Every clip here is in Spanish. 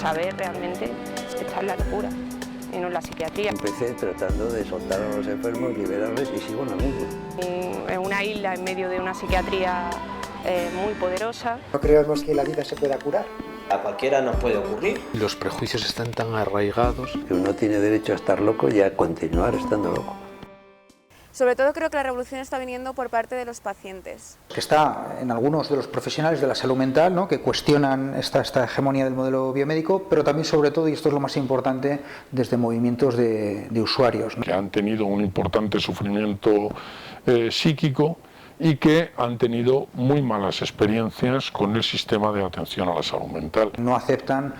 saber realmente está en la locura y no en la psiquiatría. Empecé tratando de soltar a los enfermos, liberarles y sigo en lo mismo. En una isla en medio de una psiquiatría muy poderosa. No creemos que la vida se pueda curar. A cualquiera nos puede ocurrir. Los prejuicios están tan arraigados que uno tiene derecho a estar loco y a continuar estando loco. Sobre todo creo que la revolución está viniendo por parte de los pacientes. Que está en algunos de los profesionales de la salud mental, ¿no?, que cuestionan esta hegemonía del modelo biomédico, pero también sobre todo, y esto es lo más importante, desde movimientos de usuarios, ¿no?, que han tenido un importante sufrimiento psíquico y que han tenido muy malas experiencias con el sistema de atención a la salud mental. No aceptan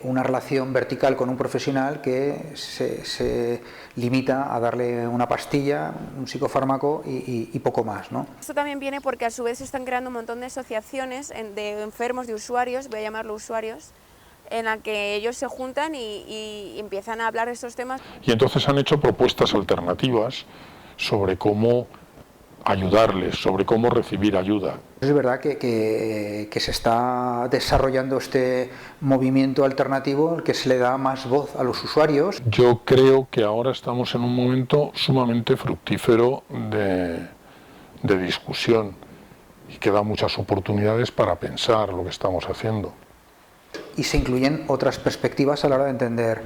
una relación vertical con un profesional que se limita a darle una pastilla, un psicofármaco y poco más, ¿no? Esto también viene porque a su vez se están creando un montón de asociaciones de enfermos, de usuarios, voy a llamarlo usuarios, en la que ellos se juntan y empiezan a hablar de estos temas. Y entonces han hecho propuestas alternativas sobre cómo ayudarles, sobre cómo recibir ayuda. Es verdad que se está desarrollando este movimiento alternativo, el que se le da más voz a los usuarios. Yo creo que ahora estamos en un momento sumamente fructífero de discusión y que da muchas oportunidades para pensar lo que estamos haciendo. Y se incluyen otras perspectivas a la hora de entender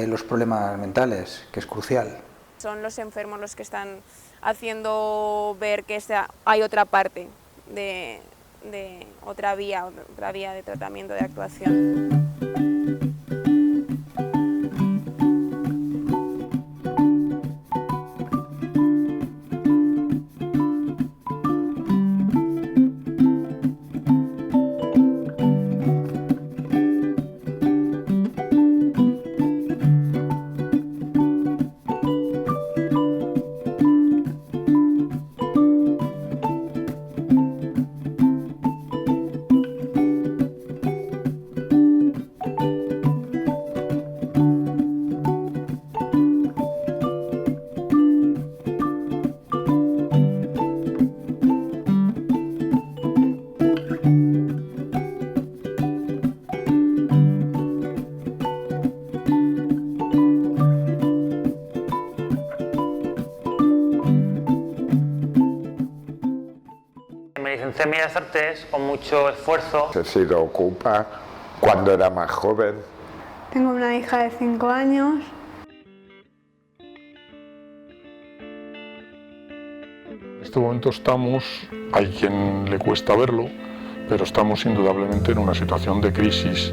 los problemas mentales, que es crucial. Son los enfermos los que están haciendo ver que hay otra parte de otra vía de tratamiento, de actuación. Me licencié en Bellas Artes con mucho esfuerzo. He sido ocupa cuando era más joven. Tengo una hija de 5 años. En este momento estamos, hay quien le cuesta verlo, pero estamos indudablemente en una situación de crisis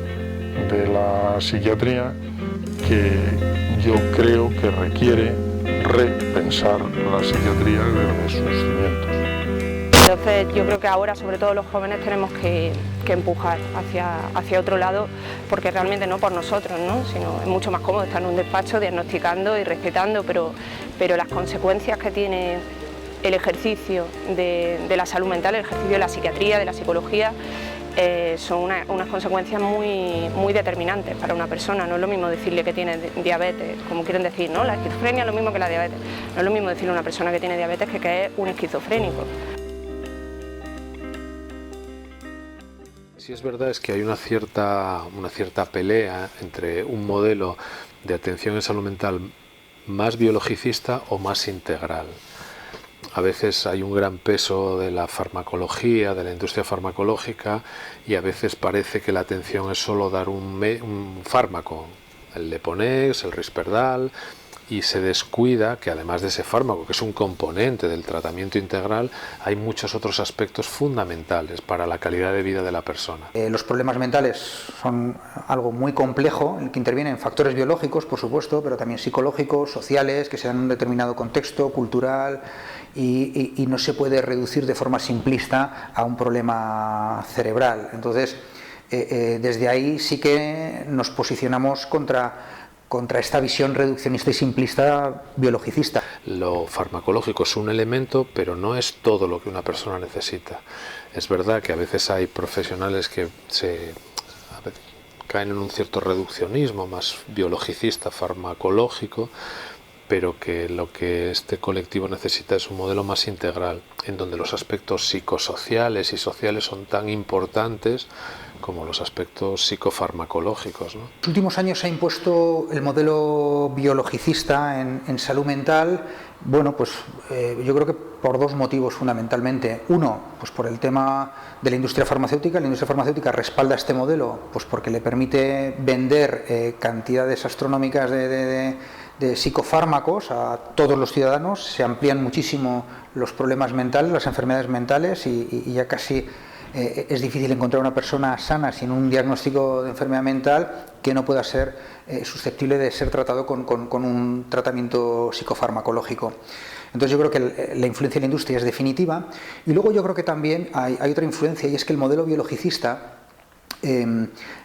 de la psiquiatría que yo creo que requiere repensar la psiquiatría desde sus cimientos. Entonces yo creo que ahora, sobre todo los jóvenes, tenemos que empujar hacia otro lado, porque realmente no por nosotros, ¿no?, sino es mucho más cómodo estar en un despacho diagnosticando y recetando, pero las consecuencias que tiene el ejercicio de la salud mental, el ejercicio de la psiquiatría, de la psicología, son unas consecuencias muy determinantes para una persona. No es lo mismo decirle que tiene diabetes, como quieren decir, ¿no?, la esquizofrenia es lo mismo que la diabetes. No es lo mismo decirle a una persona que tiene diabetes que es un esquizofrénico. Sí, es verdad, es que hay una cierta pelea entre un modelo de atención en salud mental más biologicista o más integral. A veces hay un gran peso de la farmacología, de la industria farmacológica, y a veces parece que la atención es solo dar un fármaco, el Leponex, el Risperdal, y se descuida que además de ese fármaco, que es un componente del tratamiento integral, hay muchos otros aspectos fundamentales para la calidad de vida de la persona. Los problemas mentales son algo muy complejo, en el que intervienen factores biológicos, por supuesto, pero también psicológicos, sociales, que se dan en un determinado contexto, cultural, y no se puede reducir de forma simplista a un problema cerebral. Entonces, desde ahí sí que nos posicionamos contra esta visión reduccionista y simplista biologicista. Lo farmacológico es un elemento, pero no es todo lo que una persona necesita. Es verdad que a veces hay profesionales que caen en un cierto reduccionismo más biologicista, farmacológico, pero que lo que este colectivo necesita es un modelo más integral, en donde los aspectos psicosociales y sociales son tan importantes como los aspectos psicofarmacológicos, ¿no? En los últimos años se ha impuesto el modelo biologicista en salud mental. Bueno, pues yo creo que por dos motivos fundamentalmente. Uno, pues por el tema de la industria farmacéutica. La industria farmacéutica respalda este modelo pues porque le permite vender cantidades astronómicas de psicofármacos a todos los ciudadanos. Se amplían muchísimo los problemas mentales, las enfermedades mentales y ya casi es difícil encontrar una persona sana sin un diagnóstico de enfermedad mental que no pueda ser susceptible de ser tratado con un tratamiento psicofarmacológico. Entonces yo creo que la influencia de la industria es definitiva. Y luego yo creo que también hay otra influencia, y es que el modelo biologicista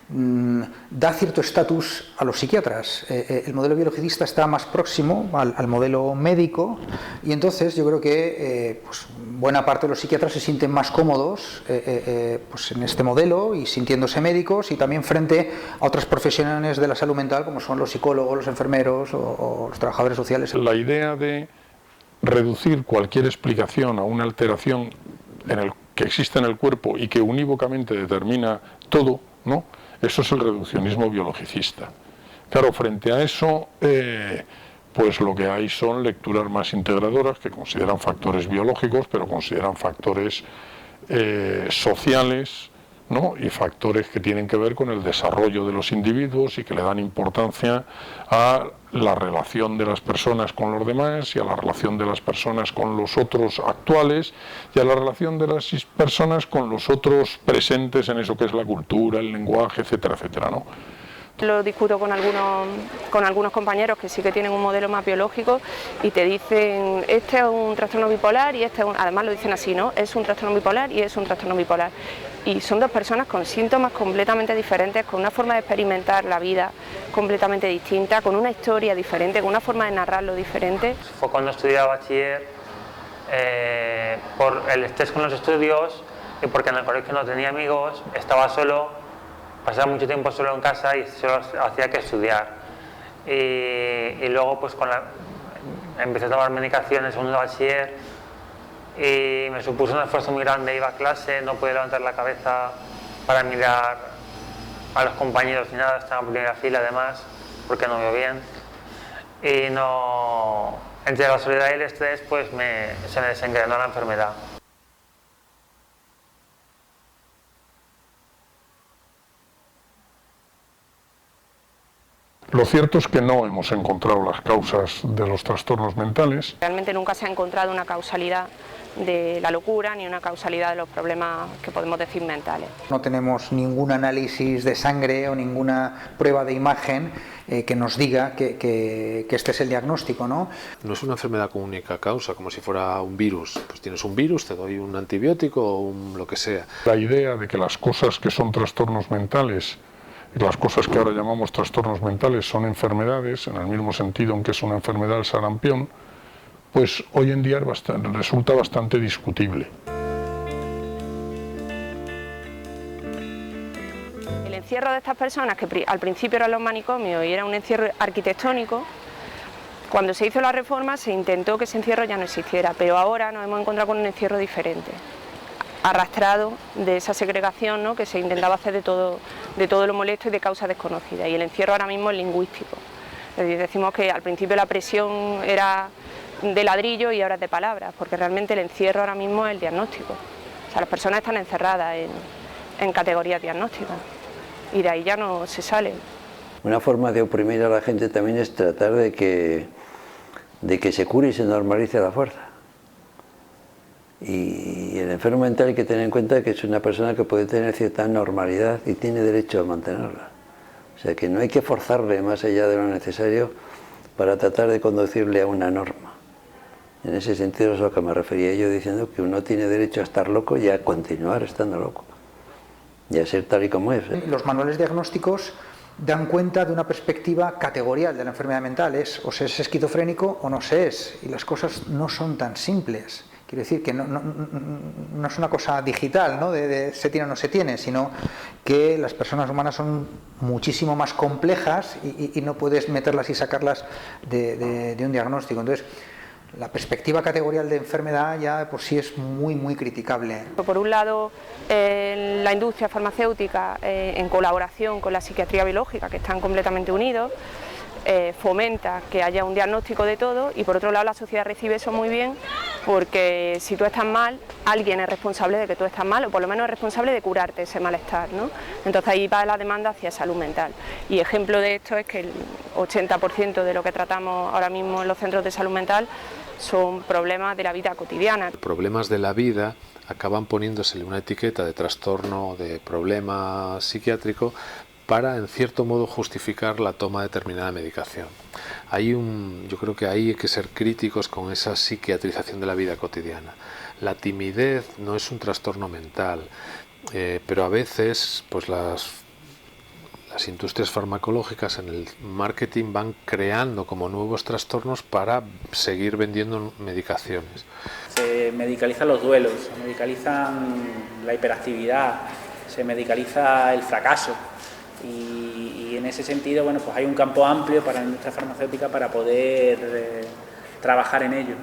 da cierto estatus a los psiquiatras. El modelo biologicista está más próximo al modelo médico, y entonces yo creo que pues buena parte de los psiquiatras se sienten más cómodos pues en este modelo y sintiéndose médicos, y también frente a otras profesiones de la salud mental como son los psicólogos, los enfermeros o los trabajadores sociales. La idea de reducir cualquier explicación a una alteración que existe en el cuerpo y que unívocamente determina todo, ¿no? Eso es el reduccionismo biologicista. Claro, frente a eso, pues lo que hay son lecturas más integradoras que consideran factores biológicos, pero consideran factores sociales, ¿no? Y factores que tienen que ver con el desarrollo de los individuos y que le dan importancia a la relación de las personas con los demás y a la relación de las personas con los otros actuales y a la relación de las personas con los otros presentes en eso que es la cultura, el lenguaje, etcétera, etcétera, ¿no? Lo discuto con algunos compañeros que sí que tienen un modelo más biológico y te dicen, este es un trastorno bipolar y este es además lo dicen así, ¿no? Es un trastorno bipolar y es un trastorno bipolar. Y son dos personas con síntomas completamente diferentes, con una forma de experimentar la vida completamente distinta, con una historia diferente, con una forma de narrarlo diferente. Fue cuando estudiaba bachiller, por el estrés con los estudios y porque en el colegio no tenía amigos, estaba solo. Pasaba mucho tiempo solo en casa y solo hacía que estudiar. Y luego pues empecé a tomar medicación en segundo de bachiller y me supuso un esfuerzo muy grande. Iba a clase, no podía levantar la cabeza para mirar a los compañeros ni nada, estaba en primera fila además, porque no veo bien. Y no, entre la soledad y el estrés pues se me desencadenó la enfermedad. Lo cierto es que no hemos encontrado las causas de los trastornos mentales. Realmente nunca se ha encontrado una causalidad de la locura ni una causalidad de los problemas que podemos decir mentales. No tenemos ningún análisis de sangre o ninguna prueba de imagen que nos diga que este es el diagnóstico, ¿no? No es una enfermedad con única causa, como si fuera un virus. Pues tienes un virus, te doy un antibiótico o lo que sea. La idea de que las cosas que son trastornos mentales y las cosas que ahora llamamos trastornos mentales son enfermedades, en el mismo sentido en que es una enfermedad el sarampión, pues hoy en día resulta bastante discutible. El encierro de estas personas, que al principio eran los manicomios y era un encierro arquitectónico, cuando se hizo la reforma se intentó que ese encierro ya no existiera, pero ahora nos hemos encontrado con un encierro diferente, arrastrado de esa segregación, ¿no?, que se intentaba hacer de todo lo molesto y de causas desconocidas. Y el encierro ahora mismo es lingüístico. Es decir, decimos que al principio la presión era de ladrillo y ahora es de palabras, porque realmente el encierro ahora mismo es el diagnóstico. O sea, las personas están encerradas en categorías diagnósticas y de ahí ya no se sale. Una forma de oprimir a la gente también es tratar de que se cure y se normalice a la fuerza. Y el enfermo mental hay que tener en cuenta que es una persona que puede tener cierta normalidad y tiene derecho a mantenerla. O sea que no hay que forzarle más allá de lo necesario para tratar de conducirle a una norma. En ese sentido es a lo que me refería yo diciendo que uno tiene derecho a estar loco y a continuar estando loco. Y a ser tal y como es. Los manuales diagnósticos dan cuenta de una perspectiva categorial de la enfermedad mental. O se es esquizofrénico o no se es. Y las cosas no son tan simples. Quiero decir que no es una cosa digital, ¿no?, de se tiene o no se tiene, sino que las personas humanas son muchísimo más complejas y no puedes meterlas y sacarlas de un diagnóstico. Entonces, La perspectiva categorial de enfermedad ya de por sí es muy criticable. Por un lado, la industria farmacéutica, en colaboración con la psiquiatría biológica, que están completamente unidos, fomenta que haya un diagnóstico de todo, y por otro lado la sociedad recibe eso muy bien, porque si tú estás mal, alguien es responsable de que tú estás mal, o por lo menos es responsable de curarte ese malestar, ¿no? Entonces ahí va la demanda hacia salud mental, y ejemplo de esto es que el 80% de lo que tratamos ahora mismo en los centros de salud mental son problemas de la vida cotidiana. Problemas de la vida acaban poniéndosele una etiqueta de trastorno, de problema psiquiátrico, para en cierto modo justificar la toma de determinada medicación. Yo creo que ahí hay que ser críticos con esa psiquiatrización de la vida cotidiana. La timidez no es un trastorno mental, pero a veces pues las industrias farmacológicas en el marketing van creando como nuevos trastornos para seguir vendiendo medicaciones. Se medicalizan los duelos, se medicalizan la hiperactividad, se medicaliza el fracaso. Y en ese sentido, bueno, pues hay un campo amplio para la industria farmacéutica para poder trabajar en ello.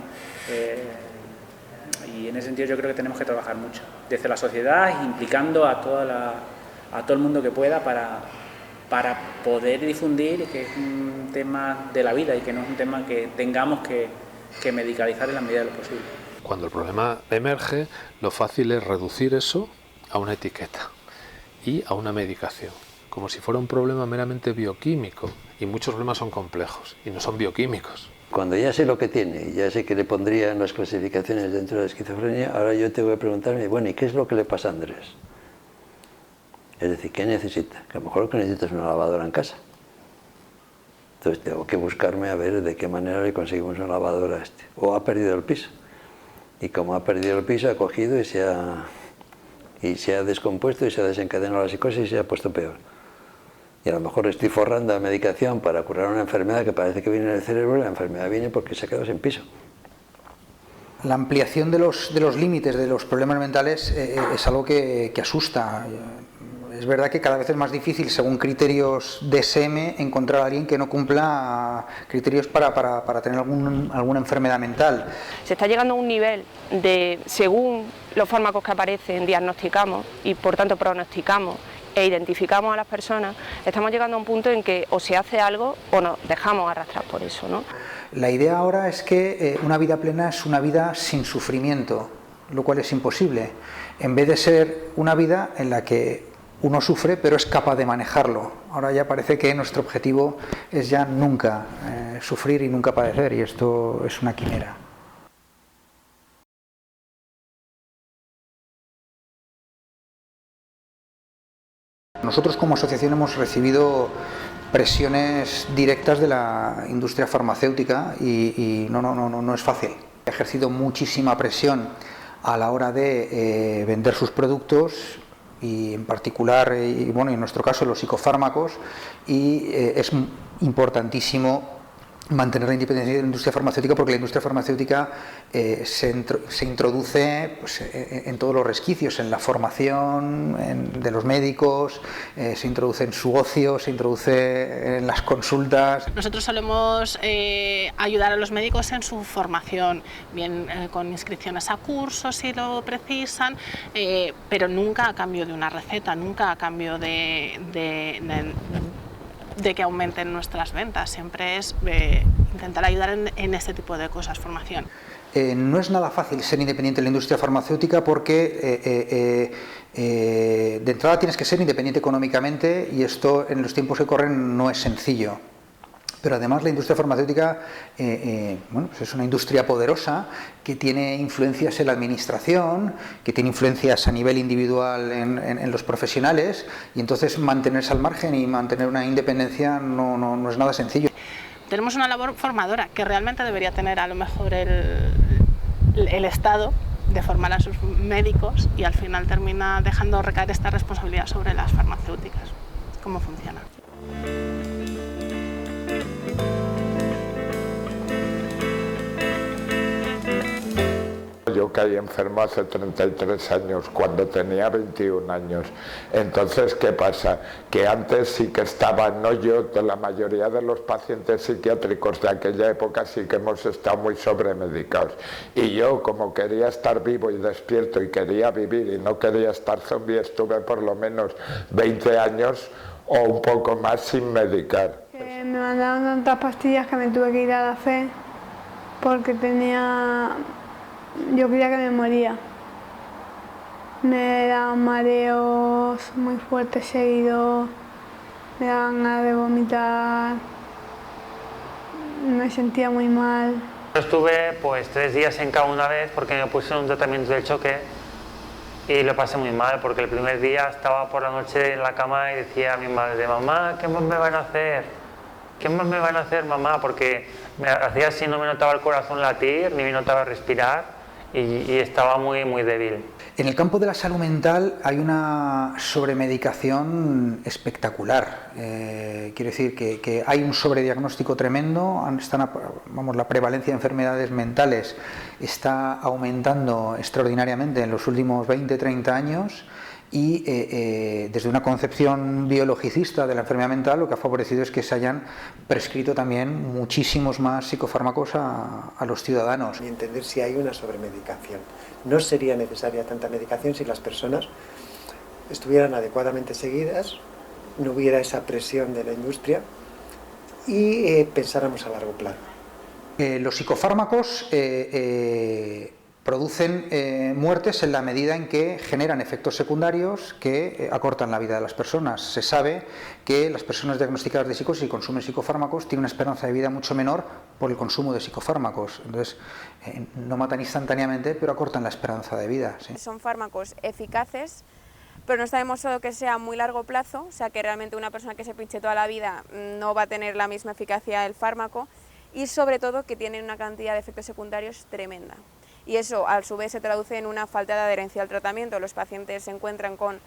Y en ese sentido yo creo que tenemos que trabajar mucho, desde la sociedad, implicando a todo el mundo que pueda para poder difundir que es un tema de la vida y que no es un tema que tengamos que medicalizar en la medida de lo posible. Cuando el problema emerge, lo fácil es reducir eso a una etiqueta y a una medicación, como si fuera un problema meramente bioquímico, y muchos problemas son complejos y no son bioquímicos. Cuando ya sé lo que tiene y ya sé que le pondría en las clasificaciones dentro de la esquizofrenia, ahora yo tengo que preguntarme, bueno, ¿y qué es lo que le pasa a Andrés? Es decir, ¿qué necesita? Que a lo mejor lo que necesita es una lavadora en casa. Entonces tengo que buscarme a ver de qué manera le conseguimos una lavadora a este. O ha perdido el piso. Y como ha perdido el piso, ha cogido y se ha descompuesto y se ha desencadenado la psicosis y se ha puesto peor. Y a lo mejor estoy forrando a medicación para curar una enfermedad que parece que viene del cerebro, y la enfermedad viene porque se ha quedado sin piso. La ampliación de los límites de los problemas mentales es algo que asusta. Es verdad que cada vez es más difícil, según criterios DSM, encontrar a alguien que no cumpla criterios para tener alguna enfermedad mental. Se está llegando a un nivel de, según los fármacos que aparecen, diagnosticamos y por tanto pronosticamos e identificamos a las personas, estamos llegando a un punto en que o se hace algo o nos dejamos arrastrar por eso, ¿no? La idea ahora es que una vida plena es una vida sin sufrimiento, lo cual es imposible. En vez de ser una vida en la que uno sufre pero es capaz de manejarlo. Ahora ya parece que nuestro objetivo es ya nunca sufrir y nunca padecer, y esto es una quimera. Nosotros como asociación hemos recibido presiones directas de la industria farmacéutica y no es fácil. Ha ejercido muchísima presión a la hora de vender sus productos, y en particular, y bueno, en nuestro caso los psicofármacos, y es importantísimo mantener la independencia de la industria farmacéutica, porque la industria farmacéutica se introduce pues, en todos los resquicios, en la formación de los médicos, se introduce en su ocio, se introduce en las consultas. Nosotros solemos ayudar a los médicos en su formación, bien con inscripciones a cursos si lo precisan, pero nunca a cambio de una receta, nunca a cambio de que aumenten nuestras ventas. Siempre es intentar ayudar en este tipo de cosas, formación. No es nada fácil ser independiente en la industria farmacéutica, porque de entrada tienes que ser independiente económicamente, y esto en los tiempos que corren no es sencillo. Pero además la industria farmacéutica bueno, pues es una industria poderosa que tiene influencias en la administración, que tiene influencias a nivel individual en los profesionales, y entonces mantenerse al margen y mantener una independencia no es nada sencillo. Tenemos una labor formadora que realmente debería tener a lo mejor el Estado, de formar a sus médicos, y al final termina dejando recaer esta responsabilidad sobre las farmacéuticas. ¿Cómo funciona? Yo caí enfermo hace 33 años, cuando tenía 21 años. Entonces, ¿qué pasa? Que antes sí que estaban, no yo, la mayoría de los pacientes psiquiátricos de aquella época sí que hemos estado muy sobremedicados. Y yo, como quería estar vivo y despierto y quería vivir y no quería estar zombie, estuve por lo menos 20 años o un poco más sin medicar. Me mandaron tantas pastillas que me tuve que ir a la fe porque yo creía que me moría. Me daban mareos muy fuertes seguidos, me daban ganas de vomitar, me sentía muy mal. Estuve pues 3 días en cama una vez porque me pusieron un tratamiento del choque y lo pasé muy mal porque el primer día estaba por la noche en la cama y decía a mi madre: mamá, ¿qué más me van a hacer? ¿Qué más me van a hacer, mamá? Porque me hacía así, no me notaba el corazón latir, ni me notaba respirar y estaba muy, muy débil. En el campo de la salud mental hay una sobremedicación espectacular. Quiero decir que hay un sobrediagnóstico tremendo. La prevalencia de enfermedades mentales está aumentando extraordinariamente en los últimos 20-30 años. Y desde una concepción biologicista de la enfermedad mental, lo que ha favorecido es que se hayan prescrito también muchísimos más psicofármacos a los ciudadanos. Y entender si hay una sobremedicación. No sería necesaria tanta medicación si las personas estuvieran adecuadamente seguidas, no hubiera esa presión de la industria y pensáramos a largo plazo. Los psicofármacos producen muertes en la medida en que generan efectos secundarios que acortan la vida de las personas. Se sabe que las personas diagnosticadas de psicosis y consumen psicofármacos tienen una esperanza de vida mucho menor por el consumo de psicofármacos. Entonces, no matan instantáneamente, pero acortan la esperanza de vida. ¿Sí? Son fármacos eficaces, pero no está demostrado que sea a muy largo plazo, o sea que realmente una persona que se pinche toda la vida no va a tener la misma eficacia del fármaco, y sobre todo que tienen una cantidad de efectos secundarios tremenda. Y eso a su vez se traduce en una falta de adherencia al tratamiento. Los pacientes se encuentran con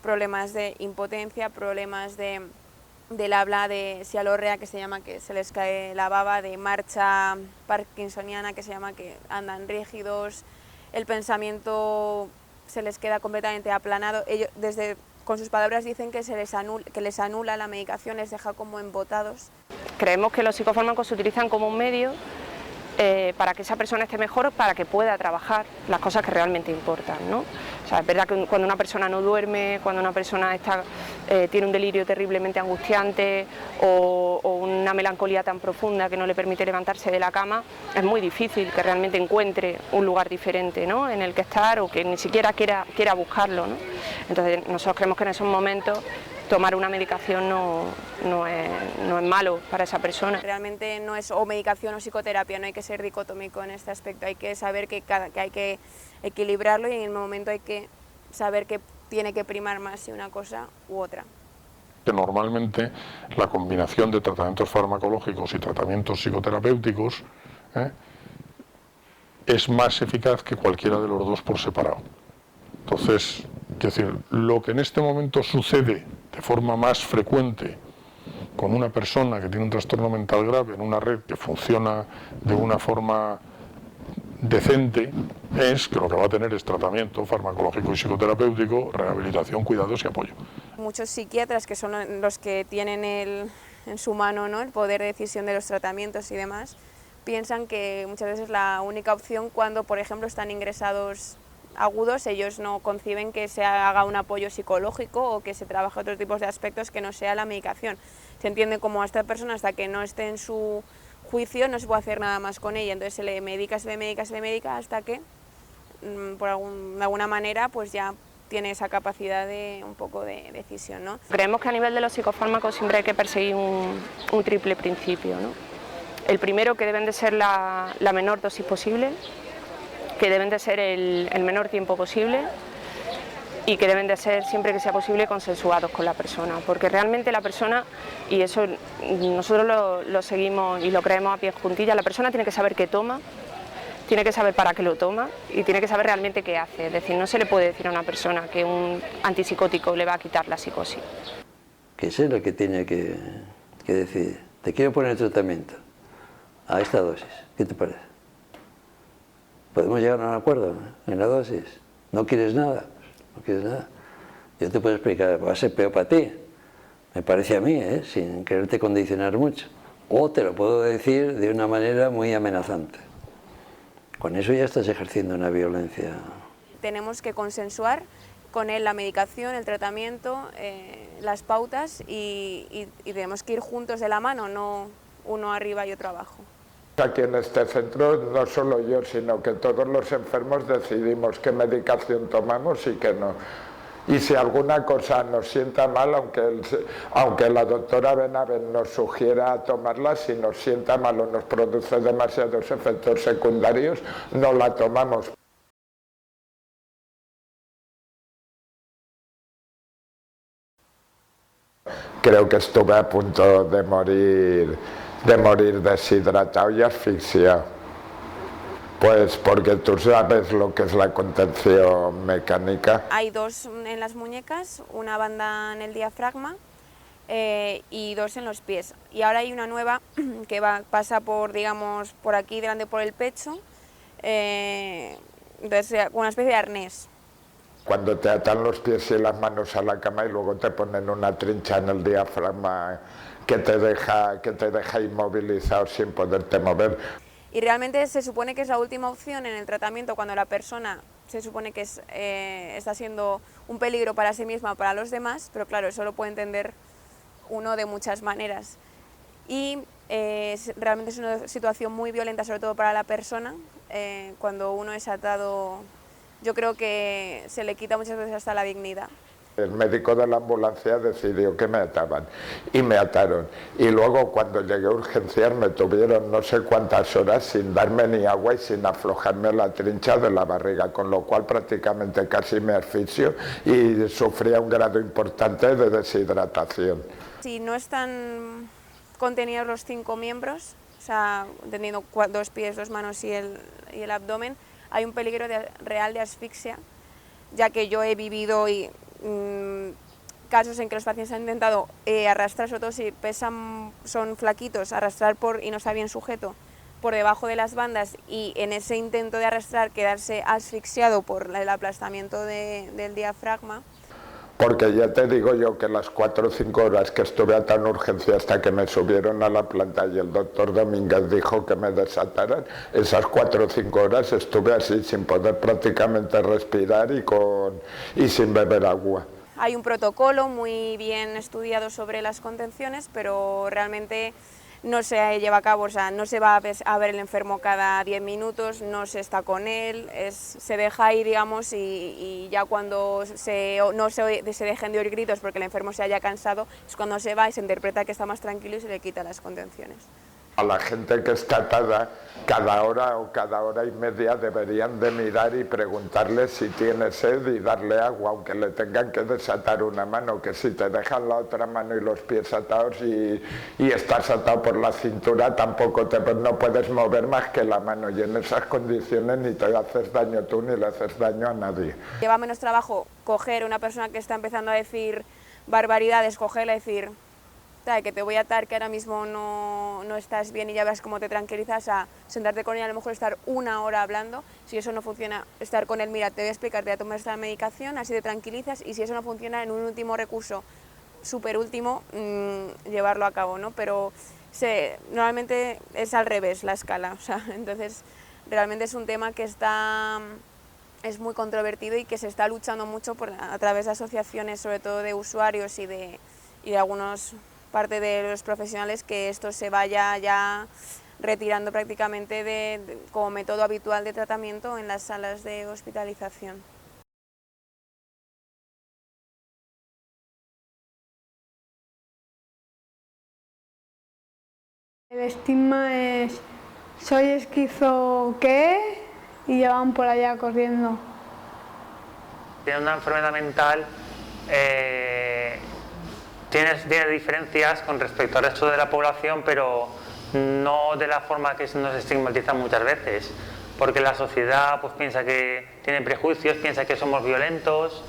problemas de impotencia, problemas del habla, de sialorrea, que se llama que se les cae la baba, de marcha parkinsoniana, que se llama que andan rígidos, el pensamiento se les queda completamente aplanado. Ellos, con sus palabras, dicen que les anula la medicación, les deja como embotados. Creemos que los psicofármacos se utilizan como un medio para que esa persona esté mejor, para que pueda trabajar las cosas que realmente importan, ¿no? O sea, es verdad que cuando una persona no duerme, cuando una persona tiene un delirio terriblemente angustiante o una melancolía tan profunda que no le permite levantarse de la cama, es muy difícil que realmente encuentre un lugar diferente, ¿no?, en el que estar, o que ni siquiera quiera buscarlo, ¿no? Entonces nosotros creemos que en esos momentos tomar una medicación no es malo para esa persona. Realmente no es o medicación o psicoterapia, no hay que ser dicotómico en este aspecto, hay que saber que hay que equilibrarlo y en el momento hay que saber que tiene que primar más si una cosa u otra. Normalmente la combinación de tratamientos farmacológicos y tratamientos psicoterapéuticos es más eficaz que cualquiera de los dos por separado. Entonces, quiero decir, lo que en este momento sucede de forma más frecuente con una persona que tiene un trastorno mental grave en una red que funciona de una forma decente es que lo que va a tener es tratamiento farmacológico y psicoterapéutico, rehabilitación, cuidados y apoyo. Muchos psiquiatras, que son los que tienen en su mano, ¿no?, el poder de decisión de los tratamientos y demás, piensan que muchas veces la única opción cuando, por ejemplo, están ingresados agudos, ellos no conciben que se haga un apoyo psicológico o que se trabaje otros tipos de aspectos que no sea la medicación. Se entiende como a esta persona hasta que no esté en su juicio no se puede hacer nada más con ella, entonces se le medica hasta que de alguna manera pues ya tiene esa capacidad de un poco de decisión, ¿no? Creemos que a nivel de los psicofármacos siempre hay que perseguir un triple principio, ¿no? El primero, que deben de ser la menor dosis posible, que deben de ser el menor tiempo posible y que deben de ser, siempre que sea posible, consensuados con la persona, porque realmente la persona, y eso nosotros lo seguimos y lo creemos a pies juntillas, la persona tiene que saber qué toma, tiene que saber para qué lo toma y tiene que saber realmente qué hace. Es decir, no se le puede decir a una persona que un antipsicótico le va a quitar la psicosis. Que es lo que tiene que decidir. Te quiero poner el tratamiento a esta dosis, ¿qué te parece? Podemos llegar a un acuerdo en la dosis. ¿No quieres nada? ¿No quieres nada? Yo te puedo explicar, va a ser peor para ti, me parece a mí, sin quererte condicionar mucho. O te lo puedo decir de una manera muy amenazante. Con eso ya estás ejerciendo una violencia. Tenemos que consensuar con él la medicación, el tratamiento, las pautas y tenemos que ir juntos de la mano, no uno arriba y otro abajo. Aquí en este centro no solo yo, sino que todos los enfermos decidimos qué medicación tomamos y qué no. Y si alguna cosa nos sienta mal, aunque la doctora Benaven nos sugiera tomarla, si nos sienta mal o nos produce demasiados efectos secundarios, no la tomamos. Creo que estuve a punto de morir deshidratado y asfixiado. Pues porque tú sabes lo que es la contención mecánica. Hay dos en las muñecas, una banda en el diafragma y dos en los pies. Y ahora hay una nueva que pasa por, digamos, por aquí delante por el pecho, entonces una especie de arnés. Cuando te atan los pies y las manos a la cama y luego te ponen una trincha en el diafragma que te deja inmovilizado sin poderte mover. Y realmente se supone que es la última opción en el tratamiento cuando la persona se supone que está siendo un peligro para sí misma o para los demás, pero claro, eso lo puede entender uno de muchas maneras. Y realmente es una situación muy violenta, sobre todo para la persona, cuando uno es atado. Yo creo que se le quita muchas veces hasta la dignidad. El médico de la ambulancia decidió que me ataban y me ataron. Y luego cuando llegué a urgencias me tuvieron no sé cuántas horas sin darme ni agua y sin aflojarme la trincha de la barriga, con lo cual prácticamente casi me asfixio y sufría un grado importante de deshidratación. Si no están contenidos los 5 miembros, o sea, teniendo 2 pies, 2 manos y el abdomen, hay un peligro real de asfixia, ya que yo he vivido casos en que los pacientes han intentado arrastrar, sobre todo si son flaquitos, arrastrar y no está bien sujeto por debajo de las bandas, y en ese intento de arrastrar quedarse asfixiado por el aplastamiento del diafragma. Porque ya te digo yo que las 4 o 5 horas que estuve atado en urgencia hasta que me subieron a la planta y el doctor Domínguez dijo que me desataran, esas 4 o 5 horas estuve así sin poder prácticamente respirar y sin beber agua. Hay un protocolo muy bien estudiado sobre las contenciones, pero realmente no se lleva a cabo, o sea, no se va a ver el enfermo cada 10 minutos, no se está con él, se deja ahí, digamos, y ya cuando no se dejen de oír gritos porque el enfermo se haya cansado, es cuando se va y se interpreta que está más tranquilo y se le quita las contenciones. A la gente que está atada, cada hora o cada hora y media deberían de mirar y preguntarle si tiene sed y darle agua, aunque le tengan que desatar una mano, que si te dejan la otra mano y los pies atados y estás atado por la cintura, tampoco no puedes mover más que la mano, y en esas condiciones ni te haces daño tú ni le haces daño a nadie. Lleva menos trabajo coger una persona que está empezando a decir barbaridades, cogerla y decir que te voy a atar, que ahora mismo no estás bien y ya verás cómo te tranquilizas, a sentarte con él, a lo mejor estar 1 hora hablando. Si eso no funciona, estar con él, mira, te voy a explicar, te voy a tomar esta medicación, así te tranquilizas, y si eso no funciona, en un último recurso, súper último, llevarlo a cabo, ¿no? Pero normalmente es al revés la escala, o sea, entonces realmente es un tema que es muy controvertido y que se está luchando mucho a través de asociaciones, sobre todo de usuarios y de algunos parte de los profesionales, que esto se vaya ya retirando prácticamente como método habitual de tratamiento en las salas de hospitalización. El estigma es ¿soy esquizo qué? Y ya van por allá corriendo. Tiene una enfermedad mental, tiene diferencias con respecto al resto de la población, pero no de la forma que nos estigmatiza muchas veces, porque la sociedad pues piensa que tiene prejuicios, piensa que somos violentos,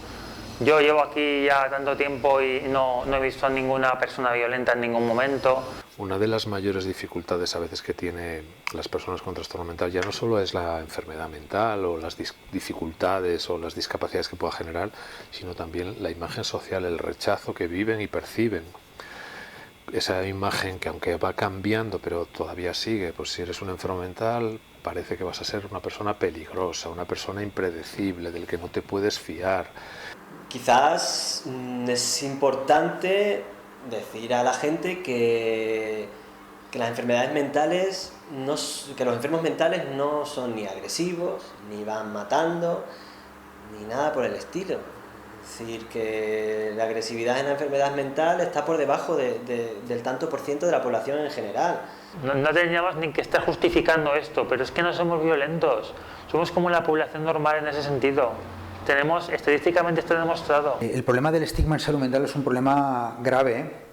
Yo llevo aquí ya tanto tiempo y no he visto a ninguna persona violenta en ningún momento. Una de las mayores dificultades a veces que tienen las personas con trastorno mental ya no solo es la enfermedad mental o las dificultades o las discapacidades que pueda generar, sino también la imagen social, el rechazo que viven y perciben. Esa imagen que aunque va cambiando pero todavía sigue, pues si eres un enfermo mental parece que vas a ser una persona peligrosa, una persona impredecible, del que no te puedes fiar. Quizás es importante decir a la gente que las enfermedades mentales, que los enfermos mentales no son ni agresivos, ni van matando, ni nada por el estilo. Es decir, que la agresividad en la enfermedad mental está por debajo del tanto por ciento de la población en general. No teníamos ni que estar justificando esto, pero es que no somos violentos, somos como la población normal en ese sentido. Estadísticamente está demostrado. El problema del estigma en salud mental es un problema grave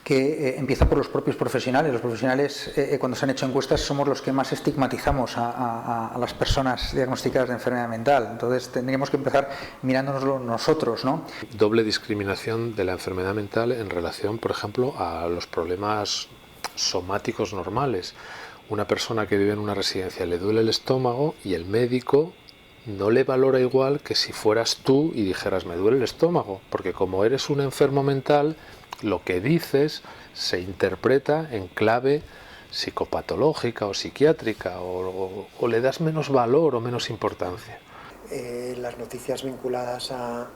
que empieza por los propios profesionales. Los profesionales, cuando se han hecho encuestas, somos los que más estigmatizamos a las personas diagnosticadas de enfermedad mental. Entonces tendríamos que empezar mirándonoslo nosotros, ¿no? Doble discriminación de la enfermedad mental en relación, por ejemplo, a los problemas somáticos normales. Una persona que vive en una residencia le duele el estómago y el médico no le valora igual que si fueras tú y dijeras me duele el estómago, porque como eres un enfermo mental, lo que dices se interpreta en clave psicopatológica o psiquiátrica o le das menos valor o menos importancia. Las noticias vinculadas a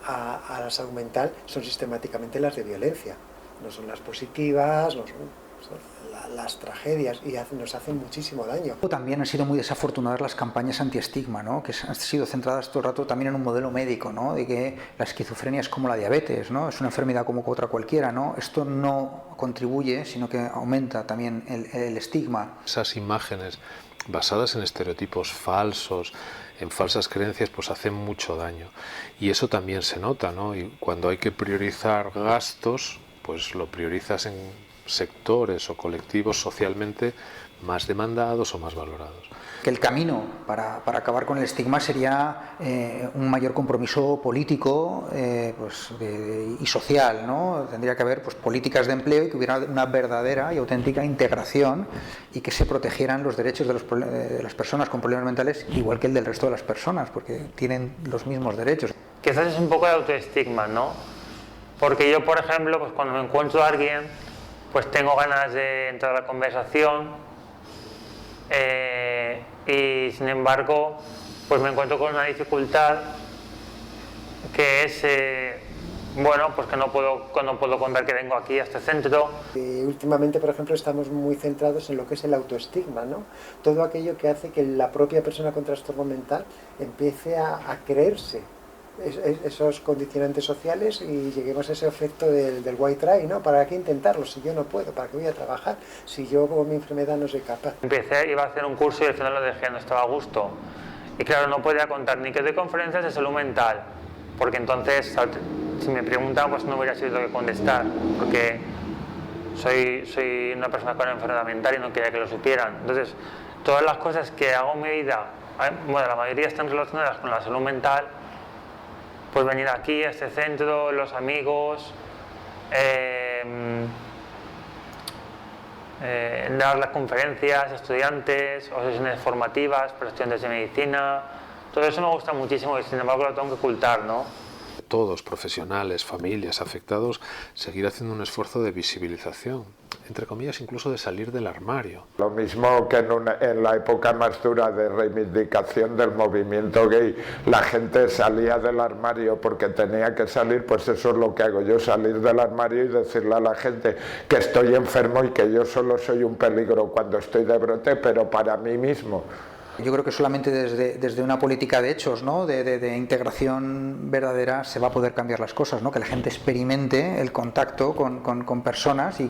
la salud mental son sistemáticamente las de violencia, no son las positivas, no son las tragedias, y nos hacen muchísimo daño. También han sido muy desafortunadas las campañas antiestigma, ¿no? Que han sido centradas todo el rato también en un modelo médico, ¿no? De que la esquizofrenia es como la diabetes, ¿no? Es una enfermedad como otra cualquiera, ¿no? Esto no contribuye, sino que aumenta también el estigma. Esas imágenes basadas en estereotipos falsos, en falsas creencias, pues hacen mucho daño. Y eso también se nota, ¿no? Y cuando hay que priorizar gastos, pues lo priorizas en sectores o colectivos socialmente más demandados o más valorados. Que el camino para acabar con el estigma sería un mayor compromiso político y social, ¿no? Tendría que haber pues, políticas de empleo y que hubiera una verdadera y auténtica integración y que se protegieran los derechos de las personas con problemas mentales igual que el del resto de las personas, porque tienen los mismos derechos. Quizás es un poco de autoestigma, ¿no? Porque yo, por ejemplo, pues cuando me encuentro a alguien, pues tengo ganas de entrar a la conversación y sin embargo pues me encuentro con una dificultad que es pues que no puedo contar que vengo aquí a este centro. Últimamente, por ejemplo, estamos muy centrados en lo que es el autoestigma, ¿no? Todo aquello que hace que la propia persona con trastorno mental empiece a creerse esos condicionantes sociales y lleguemos a ese efecto del white lie, ¿no? ¿Para qué intentarlo? Si yo no puedo, ¿para qué voy a trabajar? Si yo con mi enfermedad no soy capaz. Iba a hacer un curso y al final lo dejé, no estaba a gusto. Y claro, no podía contar ni que doy conferencias de salud mental, porque entonces, si me preguntaban, pues no hubiera sido que contestar, porque soy una persona con enfermedad mental y no quería que lo supieran. Entonces, todas las cosas que hago en mi vida, bueno, la mayoría están relacionadas con la salud mental. Pues venir aquí a este centro, los amigos, dar las conferencias a estudiantes, o sesiones formativas para estudiantes de medicina, todo eso me gusta muchísimo y sin embargo lo tengo que ocultar, ¿no? Todos, profesionales, familias, afectados, seguir haciendo un esfuerzo de visibilización, entre comillas, incluso de salir del armario. Lo mismo que en la época más dura de reivindicación del movimiento gay, la gente salía del armario porque tenía que salir, pues eso es lo que hago yo, salir del armario y decirle a la gente que estoy enfermo y que yo solo soy un peligro cuando estoy de brote, pero para mí mismo. Yo creo que solamente desde una política de hechos, ¿no? de integración verdadera se va a poder cambiar las cosas, ¿no? Que la gente experimente el contacto con personas y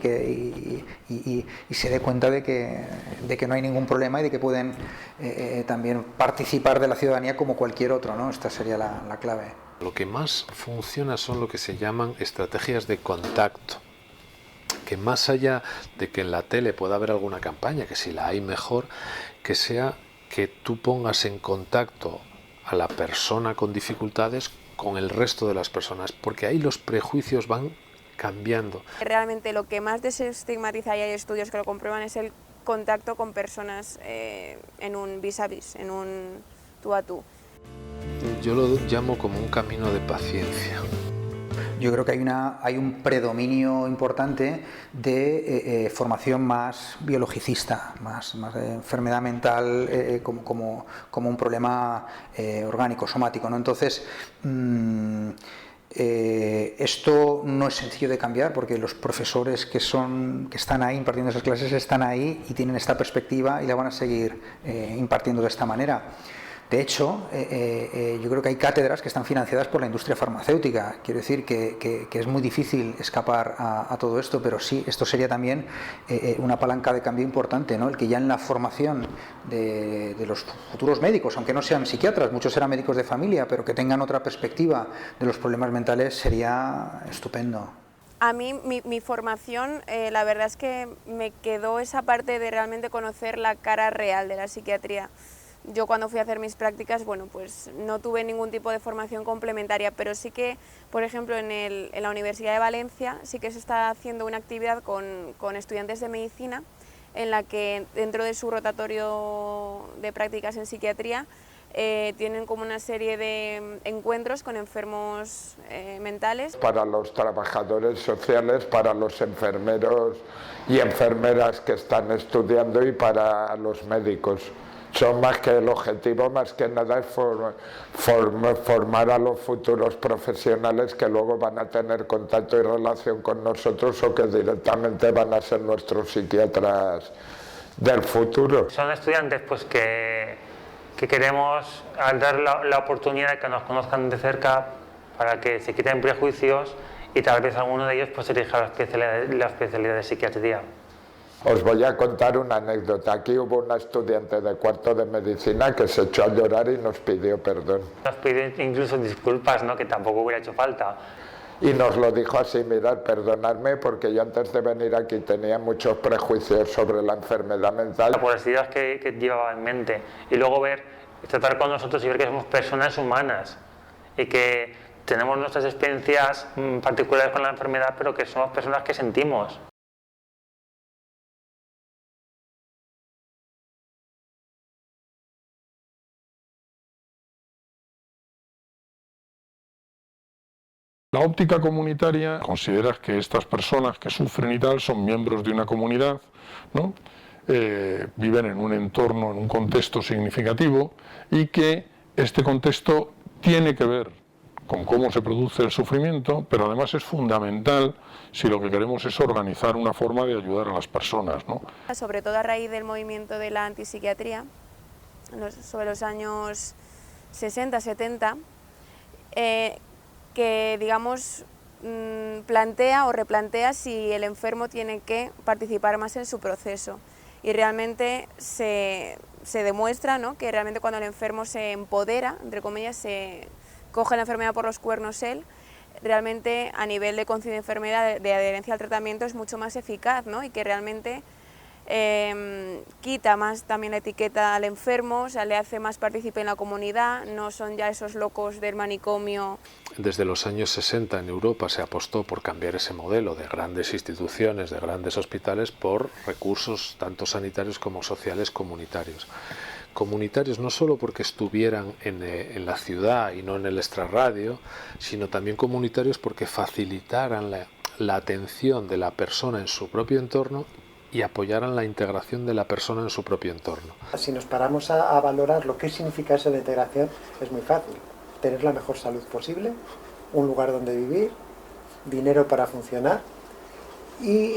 se dé cuenta de que no hay ningún problema y de que pueden también participar de la ciudadanía como cualquier otro, ¿no? Esta sería la clave. Lo que más funciona son lo que se llaman estrategias de contacto, que más allá de que en la tele pueda haber alguna campaña, que si la hay mejor, que sea que tú pongas en contacto a la persona con dificultades con el resto de las personas, porque ahí los prejuicios van cambiando. Realmente lo que más desestigmatiza, y hay estudios que lo comprueban, es el contacto con personas en un vis a vis, en un tú a tú. Yo lo llamo como un camino de paciencia. Yo creo que hay un predominio importante de formación más biologicista, más de enfermedad mental como un problema orgánico, somático, ¿no? Entonces, esto no es sencillo de cambiar porque los profesores que están ahí impartiendo esas clases están ahí y tienen esta perspectiva y la van a seguir impartiendo de esta manera. De hecho, yo creo que hay cátedras que están financiadas por la industria farmacéutica. Quiero decir que es muy difícil escapar a todo esto, pero sí, esto sería también una palanca de cambio importante, ¿no? El que ya en la formación de los futuros médicos, aunque no sean psiquiatras, muchos serán médicos de familia, pero que tengan otra perspectiva de los problemas mentales sería estupendo. A mí, mi formación, la verdad es que me quedó esa parte de realmente conocer la cara real de la psiquiatría. Yo cuando fui a hacer mis prácticas, bueno, pues no tuve ningún tipo de formación complementaria, pero sí que, por ejemplo, en la Universidad de Valencia sí que se está haciendo una actividad con estudiantes de medicina en la que dentro de su rotatorio de prácticas en psiquiatría tienen como una serie de encuentros con enfermos mentales. Para los trabajadores sociales, para los enfermeros y enfermeras que están estudiando y para los médicos. Son más que el objetivo, más que nada es formar a los futuros profesionales que luego van a tener contacto y relación con nosotros o que directamente van a ser nuestros psiquiatras del futuro. Son estudiantes pues que queremos dar la oportunidad de que nos conozcan de cerca para que se quiten prejuicios y tal vez alguno de ellos pues elija la especialidad de psiquiatría. Os voy a contar una anécdota. Aquí hubo una estudiante de cuarto de medicina que se echó a llorar y nos pidió perdón. Nos pidió incluso disculpas, ¿no? Que tampoco hubiera hecho falta. Y nos lo dijo así: mirad, perdonadme porque yo antes de venir aquí tenía muchos prejuicios sobre la enfermedad mental. Por las ideas que llevaba en mente. Y luego tratar con nosotros y ver que somos personas humanas y que tenemos nuestras experiencias particulares con la enfermedad, pero que somos personas que sentimos. La óptica comunitaria considera que estas personas que sufren y tal son miembros de una comunidad, ¿no? Viven en un entorno, en un contexto significativo y que este contexto tiene que ver con cómo se produce el sufrimiento, pero además es fundamental si lo que queremos es organizar una forma de ayudar a las personas, ¿no? Sobre todo a raíz del movimiento de la antipsiquiatría, sobre los años 60-70, que digamos plantea o replantea si el enfermo tiene que participar más en su proceso y realmente se demuestra, ¿no?, que realmente cuando el enfermo se empodera, entre comillas, se coge la enfermedad por los cuernos él, realmente a nivel de conciencia de enfermedad, de adherencia al tratamiento es mucho más eficaz, ¿no?, y que realmente quita más también la etiqueta al enfermo, o sea, le hace más partícipe en la comunidad, no son ya esos locos del manicomio. Desde los años 60 en Europa se apostó por cambiar ese modelo de grandes instituciones, de grandes hospitales, por recursos tanto sanitarios como sociales comunitarios. Comunitarios no solo porque estuvieran en la ciudad y no en el extrarradio, sino también comunitarios porque facilitaran la atención de la persona en su propio entorno y apoyaran la integración de la persona en su propio entorno. Si nos paramos a valorar lo que significa eso de integración, es muy fácil. Tener la mejor salud posible, un lugar donde vivir, dinero para funcionar y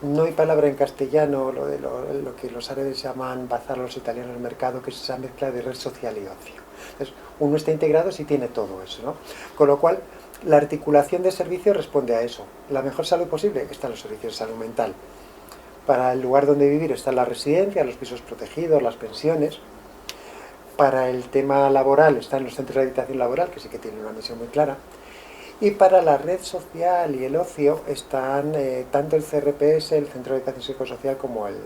no hay palabra en castellano, lo que los árabes llaman bazar, los italianos mercado, que es esa mezcla de red social y ocio. Entonces, uno está integrado si tiene todo eso, ¿no? Con lo cual, la articulación de servicios responde a eso. La mejor salud posible está en los servicios de salud mental. Para el lugar donde vivir está la residencia, los pisos protegidos, las pensiones. Para el tema laboral están los centros de rehabilitación laboral, que sí que tienen una misión muy clara. Y para la red social y el ocio están tanto el CRPS, el Centro de Rehabilitación Psicosocial, como el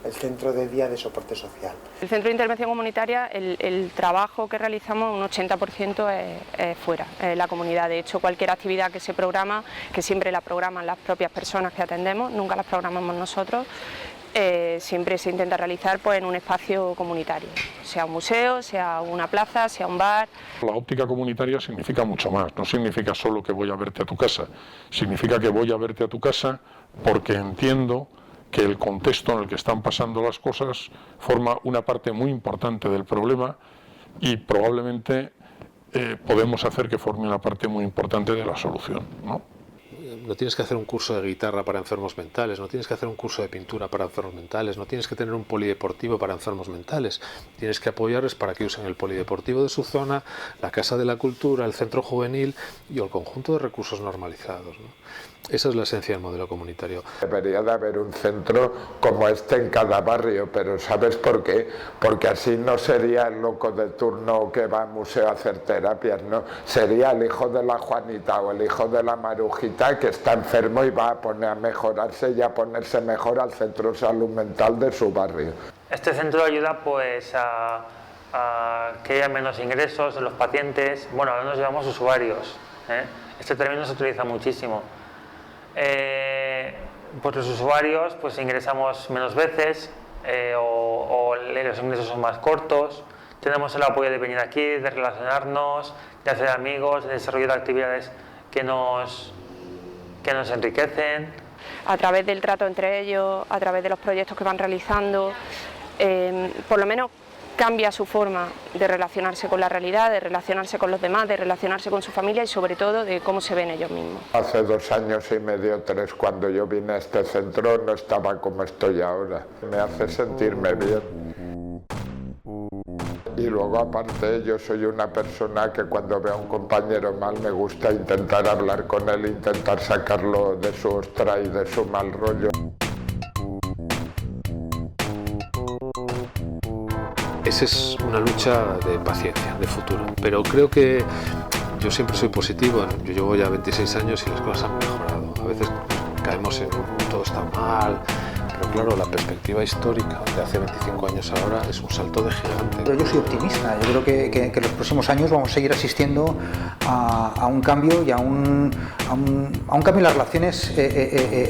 el centro de día de soporte social. El centro de intervención comunitaria, el trabajo que realizamos, un 80% es fuera, en la comunidad. De hecho, cualquier actividad que se programa, que siempre la programan las propias personas que atendemos, nunca las programamos nosotros, siempre se intenta realizar pues, en un espacio comunitario, sea un museo, sea una plaza, sea un bar. La óptica comunitaria significa mucho más, no significa solo que voy a verte a tu casa, significa que voy a verte a tu casa porque entiendo que el contexto en el que están pasando las cosas forma una parte muy importante del problema y probablemente podemos hacer que forme una parte muy importante de la solución, ¿no? No tienes que hacer un curso de guitarra para enfermos mentales, no tienes que hacer un curso de pintura para enfermos mentales, no tienes que tener un polideportivo para enfermos mentales. Tienes que apoyarles para que usen el polideportivo de su zona, la Casa de la Cultura, el centro juvenil y el conjunto de recursos normalizados, ¿no? Esa es la esencia del modelo comunitario. Debería de haber un centro como este en cada barrio, pero ¿sabes por qué? Porque así no sería el loco de turno que va al museo a hacer terapias, ¿no? Sería el hijo de la Juanita o el hijo de la Marujita que está enfermo y va a poner a mejorarse y a ponerse mejor al centro de salud mental de su barrio. Este centro ayuda pues a que haya menos ingresos en los pacientes, bueno, ahora nos llamamos usuarios, ¿eh? Este término se utiliza muchísimo. Pues los usuarios pues ingresamos menos veces o los ingresos son más cortos, tenemos el apoyo de venir aquí, de relacionarnos, de hacer amigos, de desarrollar actividades que nos enriquecen. A través del trato entre ellos, a través de los proyectos que van realizando, por lo menos cambia su forma de relacionarse con la realidad, de relacionarse con los demás, de relacionarse con su familia y sobre todo de cómo se ven ellos mismos. Hace 2 años y medio, 3, cuando yo vine a este centro no estaba como estoy ahora. Me hace sentirme bien. Y luego aparte yo soy una persona que cuando veo a un compañero mal me gusta intentar hablar con él, intentar sacarlo de su ostra y de su mal rollo. Esa es una lucha de paciencia, de futuro, pero creo que yo siempre soy positivo. Yo llevo ya 26 años y las cosas han mejorado. A veces caemos en todo está mal, pero claro, la perspectiva histórica de hace 25 años ahora es un salto de gigante. Pero yo soy optimista, yo creo que en los próximos años vamos a seguir asistiendo a un cambio y a un cambio en las relaciones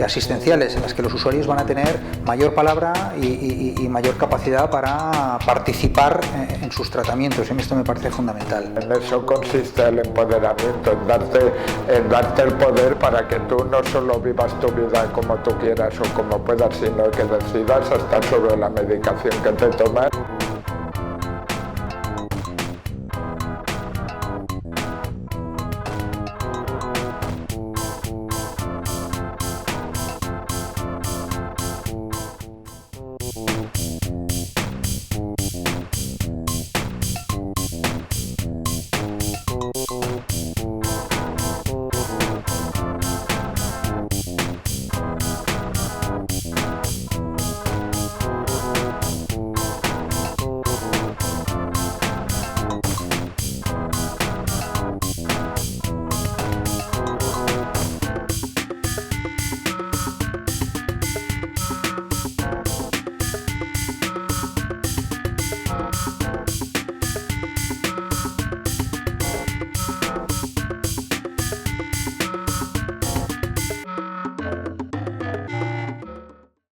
asistenciales, en las que los usuarios van a tener mayor palabra y mayor capacidad para participar en sus tratamientos. Y esto me parece fundamental. En eso consiste el empoderamiento, en darte el poder para que tú no solo vivas tu vida como tú quieras o como puedas, sino que decidas hasta sobre la medicación que te tomas.